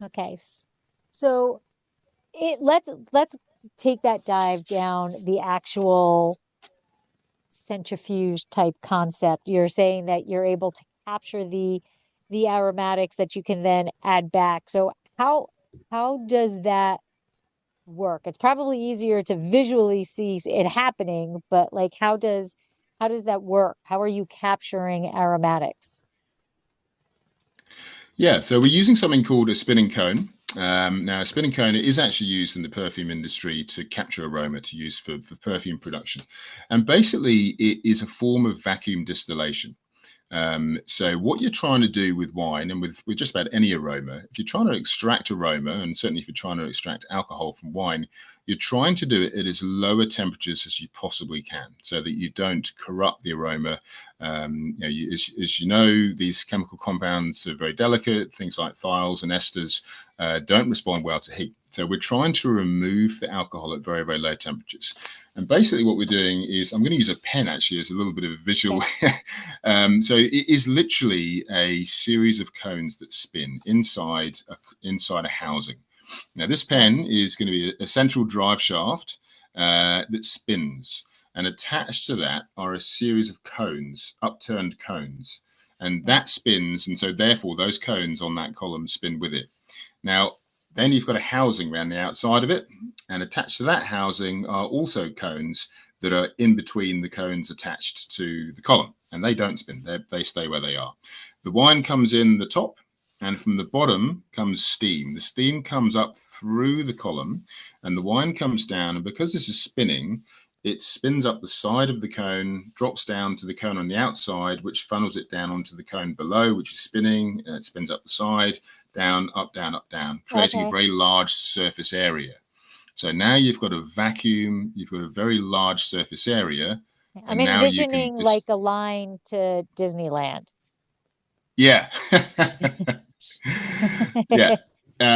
Okay, so let's take that dive down the actual centrifuge type concept. You're saying that you're able to capture the aromatics that you can then add back. So how does that work? It's probably easier to visually see it happening, but like how does that work? How are you capturing aromatics? Yeah, so we're using something called a spinning cone. Now, a spinning cone is actually used in the perfume industry to capture aroma to use for perfume production. And basically, it is a form of vacuum distillation. So what you're trying to do with wine and with just about any aroma, if you're trying to extract aroma, and certainly if you're trying to extract alcohol from wine, you're trying to do it at as lower temperatures as you possibly can so that you don't corrupt the aroma. As you know, these chemical compounds are very delicate. Things like thiols and esters don't respond well to heat. So we're trying to remove the alcohol at very, very low temperatures. And basically what we're doing is, I'm going to use a pen actually as a little bit of a visual. Okay. So it is literally a series of cones that spin inside a housing. Now this pen is going to be a central drive shaft that spins. And attached to that are a series of cones, upturned cones. And that spins, and so therefore those cones on that column spin with it. Now, then you've got a housing around the outside of it, and attached to that housing are also cones that are in between the cones attached to the column, and they don't spin, they stay where they are. The wine comes in the top, and from the bottom comes steam. The steam comes up through the column, and the wine comes down, and because this is spinning, it spins up the side of the cone, drops down to the cone on the outside, which funnels it down onto the cone below, which is spinning, and it spins up the side, down, up, down, creating a very large surface area. So now you've got a vacuum, you've got a very large surface area. I'm And now you can envisioning like a line to Disneyland. Yeah. Yeah.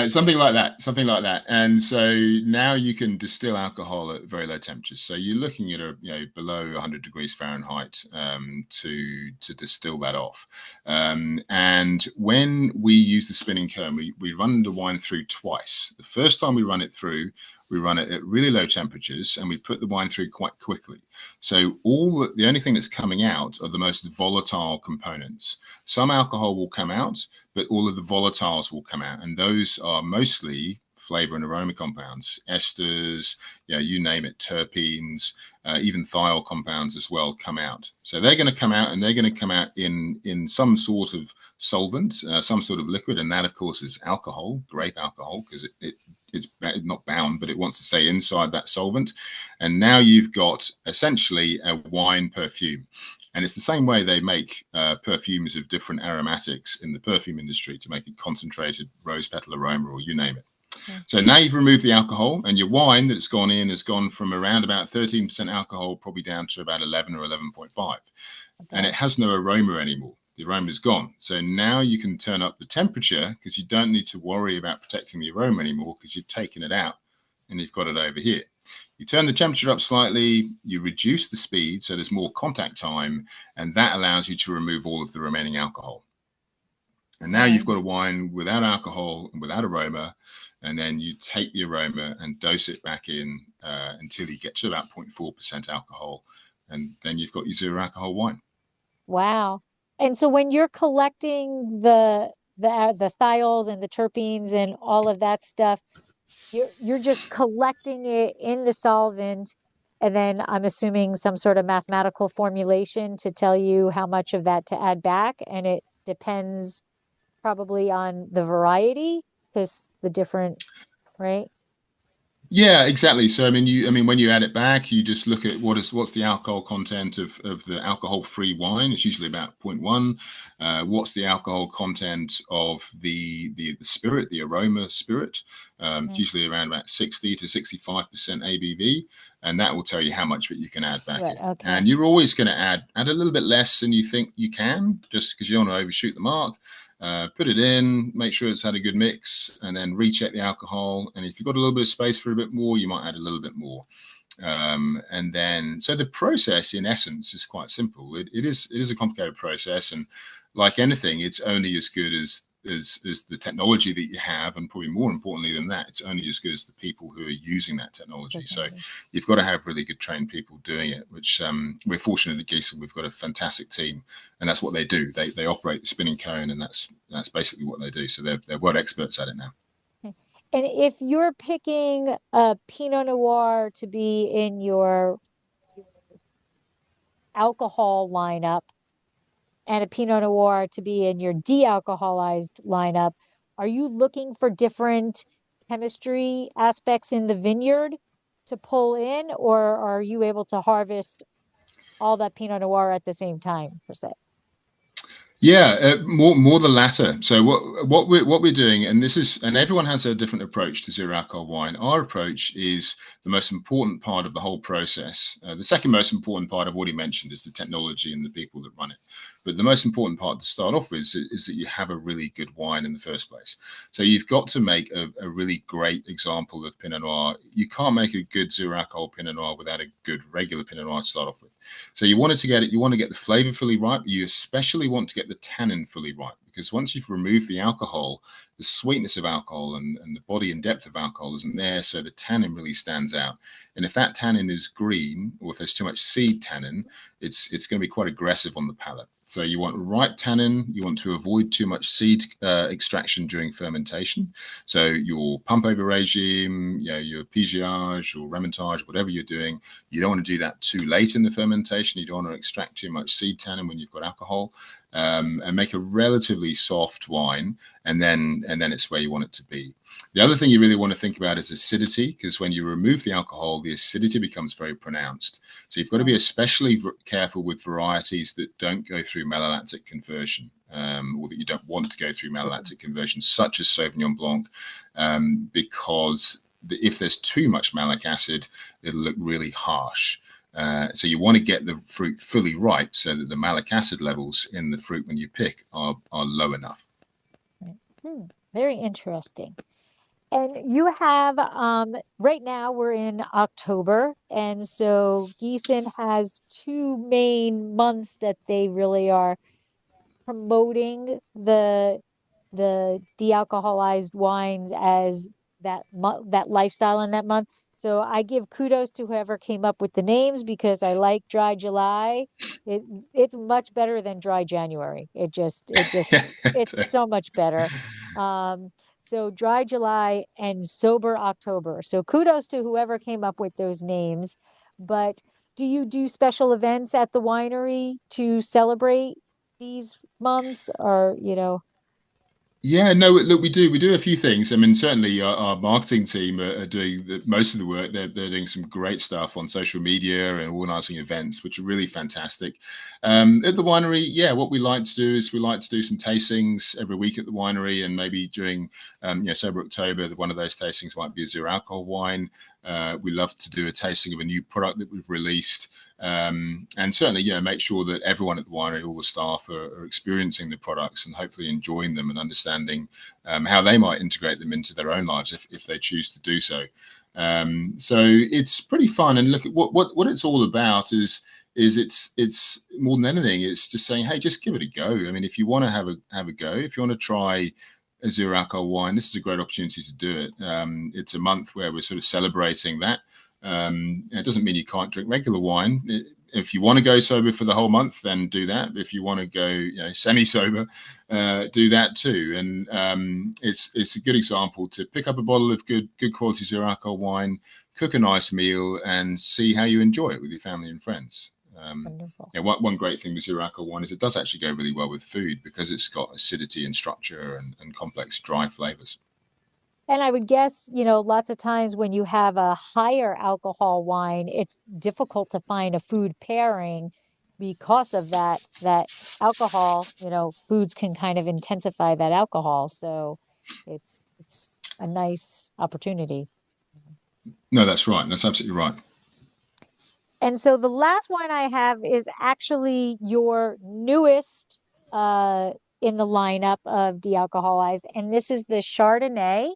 Something like that. And so now you can distill alcohol at very low temperatures. So you're looking at below 100 degrees Fahrenheit to distill that off. And when we use the spinning cone, we run the wine through twice. The first time we run it through, we run it at really low temperatures, and we put the wine through quite quickly. So the only thing that's coming out are the most volatile components. Some alcohol will come out, but all of the volatiles will come out, and those are mostly flavor and aroma compounds, esters, you name it, terpenes, even thiol compounds as well come out. So they're going to come out, and they're going to come out in some sort of solvent, some sort of liquid, and that of course is alcohol, grape alcohol, because it's not bound, but it wants to stay inside that solvent. And now you've got essentially a wine perfume. And it's the same way they make perfumes of different aromatics in the perfume industry to make it concentrated rose petal aroma, or you name it. So now you've removed the alcohol, and your wine that's gone in has gone from around about 13% alcohol probably down to about 11 or 11.5. And it has no aroma anymore. The aroma is gone. So now you can turn up the temperature, because you don't need to worry about protecting the aroma anymore, because you've taken it out and you've got it over here. You turn the temperature up slightly, you reduce the speed, so there's more contact time, and that allows you to remove all of the remaining alcohol. And now you've got a wine without alcohol and without aroma, and then you take the aroma and dose it back in until you get to about 0.4% alcohol, and then you've got your zero alcohol wine. Wow. And so when you're collecting the thiols and the terpenes and all of that stuff, you're just collecting it in the solvent, and then I'm assuming some sort of mathematical formulation to tell you how much of that to add back, and it depends probably on the variety, because the different, right? Yeah, exactly. So I mean, when you add it back, you just look at what's the alcohol content of the alcohol-free wine. It's usually about 0.1. What's the alcohol content of the spirit, the aroma spirit? It's usually around about 60 to 65% ABV, and that will tell you how much of it you can add back in. Okay. And you're always going to add a little bit less than you think you can, just because you don't want to overshoot the mark. Put it in, make sure it's had a good mix, and then recheck the alcohol. And if you've got a little bit of space for a bit more, you might add a little bit more. And then, so the process in essence is quite simple. It is a complicated process, and like anything, it's only as good as the technology that you have, and probably more importantly than that, it's only as good as the people who are using that technology. So you've got to have really good trained people doing it, which we're fortunate at Giesen. We've got a fantastic team, and that's what they do. They operate the spinning cone, and that's basically what they do. So they're world experts at it now. And if you're picking a Pinot Noir to be in your alcohol lineup and a Pinot Noir to be in your de-alcoholized lineup, are you looking for different chemistry aspects in the vineyard to pull in, or are you able to harvest all that Pinot Noir at the same time, per se? Yeah, more the latter. So what we're doing, and everyone has a different approach to zero alcohol wine. Our approach is the most important part of the whole process. The second most important part I've already mentioned is the technology and the people that run it. But the most important part to start off with is that you have a really good wine in the first place. So you've got to make a really great example of Pinot Noir. You can't make a good zero alcohol Pinot Noir without a good regular Pinot Noir to start off with. So you want to get the flavor fully ripe. You especially want to get the tannin fully ripe, because once you've removed the alcohol, the sweetness of alcohol and the body and depth of alcohol isn't there, so the tannin really stands out. And if that tannin is green, or if there's too much seed tannin, it's going to be quite aggressive on the palate. So you want ripe tannin. You want to avoid too much seed extraction during fermentation. So your pump over regime, your pigeage or remontage, whatever you're doing, you don't want to do that too late in the fermentation. You don't want to extract too much seed tannin when you've got alcohol, and make a relatively soft wine, and then it's where you want it to be. The other thing you really want to think about is acidity, because when you remove the alcohol, the acidity becomes very pronounced. So you've got to be especially careful with varieties that don't go through malolactic conversion, or that you don't want to go through malolactic conversion, such as Sauvignon Blanc, because if there's too much malic acid, it'll look really harsh. So you want to get the fruit fully ripe so that the malic acid levels in the fruit when you pick are low enough. Very interesting. And you have, right now we're in October, and so Giesen has two main months that they really are promoting the de-alcoholized wines as that lifestyle in that month. So I give kudos to whoever came up with the names, because I like Dry July. It's much better than Dry January. It's so much better. Um, So Dry July and Sober October. So kudos to whoever came up with those names. But do you do special events at the winery to celebrate these months or, Yeah, no, look, we do a few things. I mean, certainly our marketing team are doing most of the work. They're doing some great stuff on social media and organizing events, which are really fantastic. At the winery, yeah, what we like to do is we like to do some tastings every week at the winery, and maybe during Sober October, one of those tastings might be a zero alcohol wine. We love to do a tasting of a new product that we've released. And certainly, make sure that everyone at the winery, all the staff, are experiencing the products and hopefully enjoying them and understanding how they might integrate them into their own lives if they choose to do so. So it's pretty fun. And look at what it's all about is it's more than anything, it's just saying, hey, just give it a go. I mean, if you want to have a go, if you want to try a zero alcohol wine, this is a great opportunity to do it. It's a month where we're sort of celebrating that. It doesn't mean you can't drink regular wine. If you want to go sober for the whole month, then do that. If you want to go, semi-sober, do that too. And it's a good example to pick up a bottle of good quality zero alcohol wine, cook a nice meal, and see how you enjoy it with your family and friends. wonderful. One great thing with zero alcohol wine is it does actually go really well with food because it's got acidity and structure and complex dry flavors. And I would guess, lots of times when you have a higher alcohol wine, it's difficult to find a food pairing because of that alcohol, foods can kind of intensify that alcohol. So it's a nice opportunity. No, that's right. That's absolutely right. And so the last wine I have is actually your newest in the lineup of de-alcoholized, and this is the Chardonnay.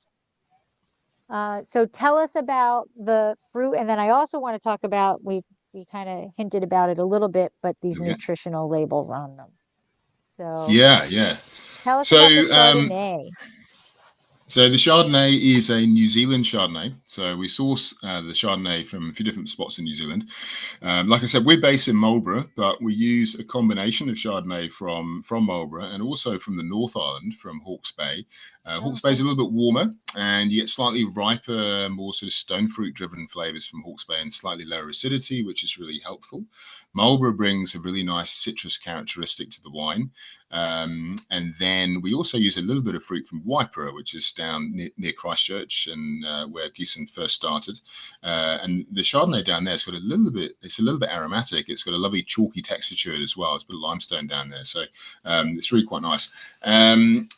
So tell us about the fruit, and then I also want to talk about we kind of hinted about it a little bit, but these Yeah. nutritional labels on them. So Yeah, yeah. tell us So, about the um, Chardonnay. so the Chardonnay is a New Zealand Chardonnay. So we source the Chardonnay from a few different spots in New Zealand. Like I said, we're based in Marlborough, but we use a combination of Chardonnay from Marlborough and also from the North Island, from Hawke's Bay. Oh, Hawke's Bay is okay. a little bit warmer, and you get slightly riper, more sort of stone fruit driven flavors from Hawke's Bay and slightly lower acidity, which is really helpful. Marlborough brings a really nice citrus characteristic to the wine. And then we also use a little bit of fruit from Waipara, which is down near Christchurch and where Giesen first started. And the Chardonnay down there, it's a little bit aromatic. It's got a lovely chalky texture to it as well. It's a bit of limestone down there. So it's really quite nice. And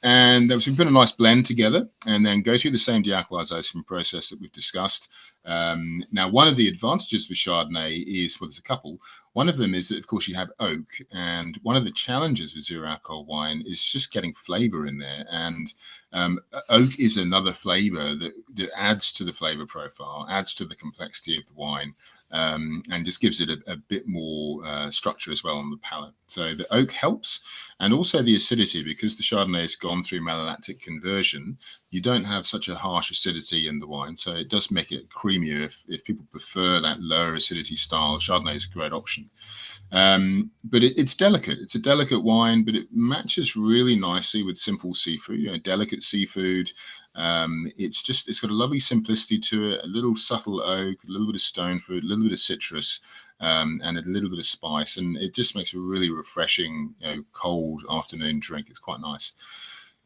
so we put a nice blend together and then go through the same de-alcoholization process that we've discussed. Now, one of the advantages with Chardonnay is, well, there's a couple. One of them is that, of course, you have oak, and one of the challenges with zero alcohol wine is just getting flavor in there. And oak is another flavor that adds to the flavor profile, adds to the complexity of the wine, and just gives it a bit more structure as well on the palate. So the oak helps, and also the acidity, because the Chardonnay has gone through malolactic conversion. You don't have such a harsh acidity in the wine, so it does make it creamier. If people prefer that lower acidity style, Chardonnay is a great option. But it's delicate. It's a delicate wine, but it matches really nicely with simple seafood. Delicate seafood. It's got a lovely simplicity to it. A little subtle oak, a little bit of stone fruit, a little bit of citrus, and a little bit of spice, and it just makes a really refreshing, cold afternoon drink. It's quite nice.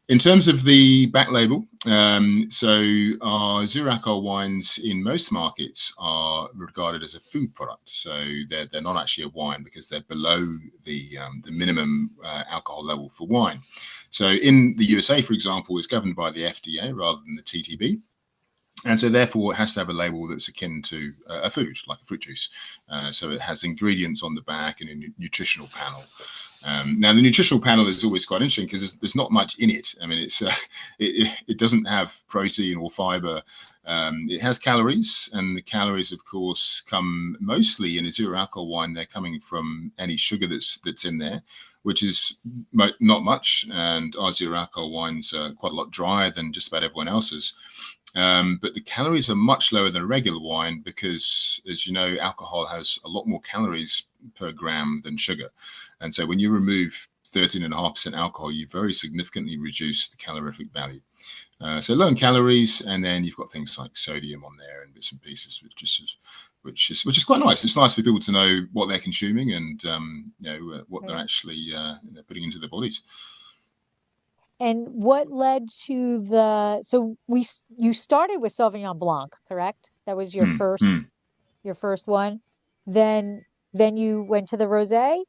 In terms of the back label, so our zero alcohol wines in most markets are regarded as a food product. So they're not actually a wine because they're below the minimum alcohol level for wine. So in the USA, for example, it's governed by the FDA rather than the TTB. And so, therefore, it has to have a label that's akin to a food, like a fruit juice. So it has ingredients on the back and a nutritional panel. Now, the nutritional panel is always quite interesting because there's not much in it. I mean, it doesn't have protein or fiber. It has calories, and the calories, of course, come mostly in a zero alcohol wine. They're coming from any sugar that's in there, which is not much. And our zero alcohol wines are quite a lot drier than just about everyone else's. But the calories are much lower than a regular wine because, as you know, alcohol has a lot more calories per gram than sugar. And so when you remove 13.5% alcohol, you very significantly reduce the calorific value. So low in calories, and then you've got things like sodium on there and bits and pieces, which is quite nice. It's nice for people to know what they're consuming and what they're actually putting into their bodies. And what led to you started with Sauvignon Blanc, correct? That was your first one. Then you went to the rosé?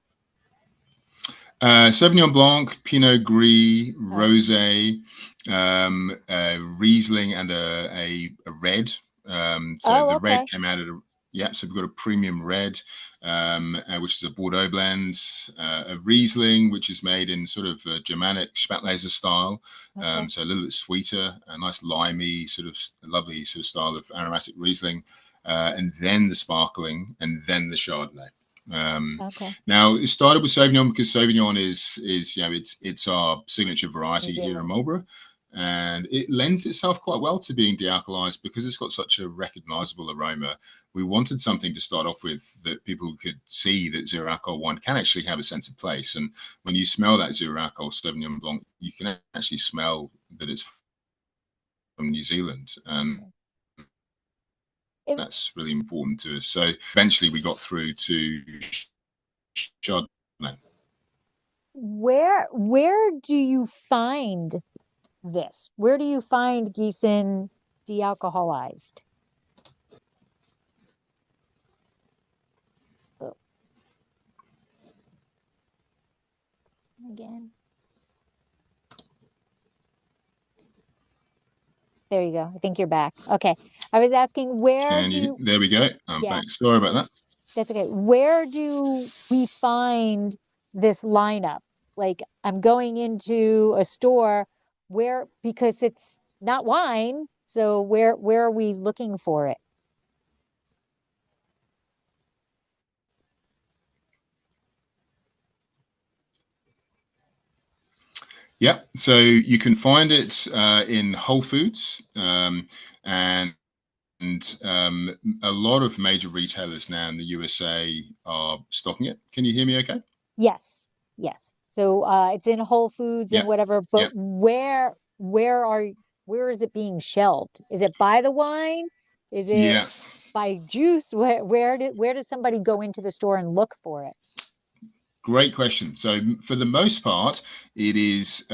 Sauvignon Blanc, Pinot Gris, Rosé, Riesling, and a red. So the red came out of so we've got a premium red, which is a Bordeaux blend, a Riesling, which is made in sort of a Germanic Spätlese style, so a little bit sweeter, a nice limey, sort of lovely sort of style of aromatic Riesling, and then the sparkling, and then the Chardonnay. Now it started with Sauvignon because Sauvignon is it's our signature variety here in Marlborough, and it lends itself quite well to being de-alcoholized because it's got such a recognizable aroma. We wanted something to start off with that people could see that zero alcohol wine can actually have a sense of place, and when you smell that zero alcohol Sauvignon Blanc, you can actually smell that it's from New Zealand. That's really important to us. So eventually we got through to Chardonnay. Where do you find this? Where do you find Giesen de-alcoholized? Oh. Again. There you go. I think you're back. Okay. I was asking there we go. I'm back. Sorry about that. That's okay. Where do we find this lineup? Like I'm going into a store because it's not wine. So where are we looking for it? Yeah, so you can find it in Whole Foods, and a lot of major retailers now in the USA are stocking it. Can you hear me okay? Yes. So it's in Whole Foods and whatever, but where is it being shelved? Is it by the wine? Is it by juice? Where does somebody go into the store and look for it? Great question. So for the most part, it is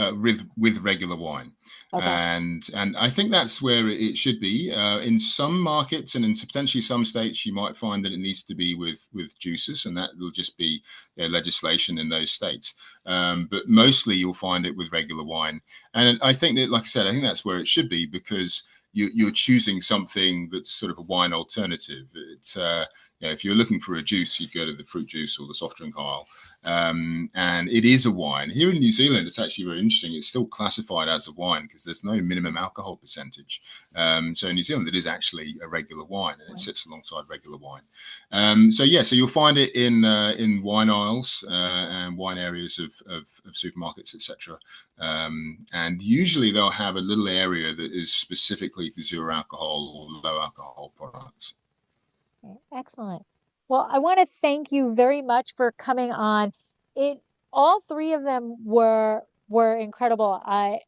with regular wine. And I think that's where it should be. In some markets and in potentially some states, you might find that it needs to be with juices, and that will just be legislation in those states. But mostly you'll find it with regular wine. And I think that, like I said, I think that's where it should be because you're choosing something that's sort of a wine alternative. It's if you're looking for a juice, you'd go to the fruit juice or the soft drink aisle. And it is a wine. Here in New Zealand, it's actually very interesting. It's still classified as a wine because there's no minimum alcohol percentage. So in New Zealand, it is actually a regular wine, and it sits alongside regular wine. So you'll find it in wine aisles and wine areas of supermarkets, etc. And usually they'll have a little area that is specifically for zero alcohol or low alcohol products. Excellent. Well, I want to thank you very much for coming on. All three of them were incredible. I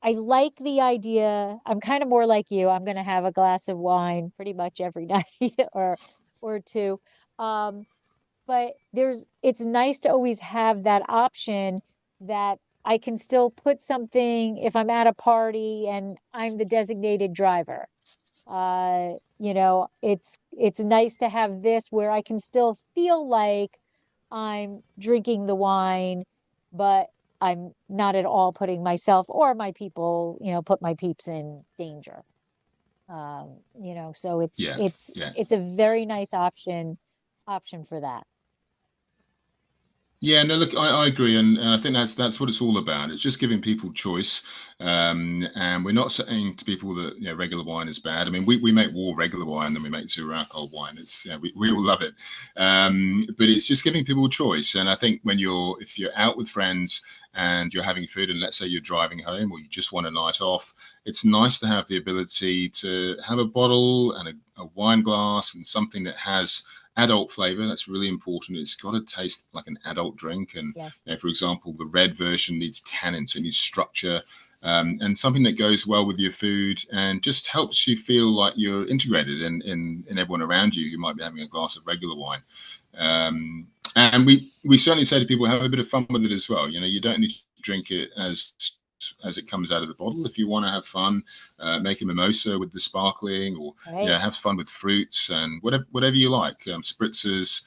like the idea. I'm kind of more like you. I'm going to have a glass of wine pretty much every night or two. But it's nice to always have that option that I can still put something if I'm at a party and I'm the designated driver. It's nice to have this where I can still feel like I'm drinking the wine, but I'm not at all putting myself or my people, put my peeps in danger. So it's a very nice option for that. Yeah, no, look, I agree, and I think that's what it's all about. It's just giving people choice, and we're not saying to people that regular wine is bad. I mean, we make more regular wine than we make zero alcohol wine. It's we all love it, but it's just giving people choice. And I think if you're out with friends and you're having food, and let's say you're driving home or you just want a night off, it's nice to have the ability to have a bottle and a wine glass and something that has adult flavor. That's really important. It's got to taste like an adult drink. And Yes. for example, the red version needs tannin, so it needs structure, and something that goes well with your food and just helps you feel like you're integrated in everyone around you who might be having a glass of regular wine. And we certainly say to people, have a bit of fun with it as well. You don't need to drink it as it comes out of the bottle. If you want to have fun, make a mimosa with the sparkling, or Right. have fun with fruits and whatever you like. Spritzers,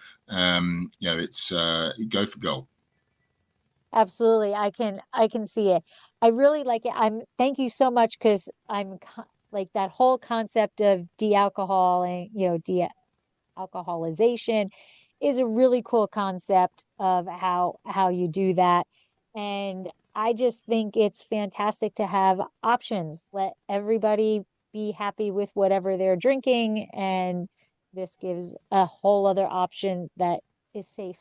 it's go for gold. Absolutely. I can see it. I really like it. Thank you so much because like that whole concept of de-alcohol and de-alcoholization is a really cool concept of how you do that. And I just think it's fantastic to have options. Let everybody be happy with whatever they're drinking, and this gives a whole other option that is safe.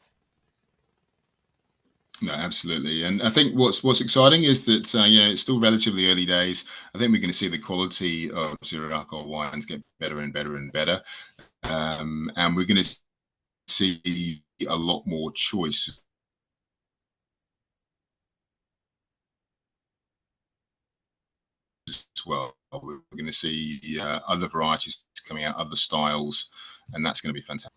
No, absolutely. And I think what's exciting is that it's still relatively early days. I think we're going to see the quality of zero alcohol wines get better and better and better, and we're going to see a lot more choice as well. We're going to see other varieties coming out, other styles, and that's going to be fantastic.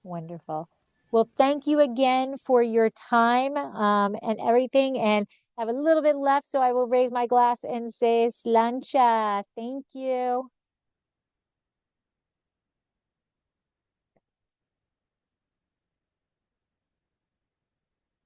Wonderful. Well, thank you again for your time and everything. And I have a little bit left, so I will raise my glass and say slancha. Thank you.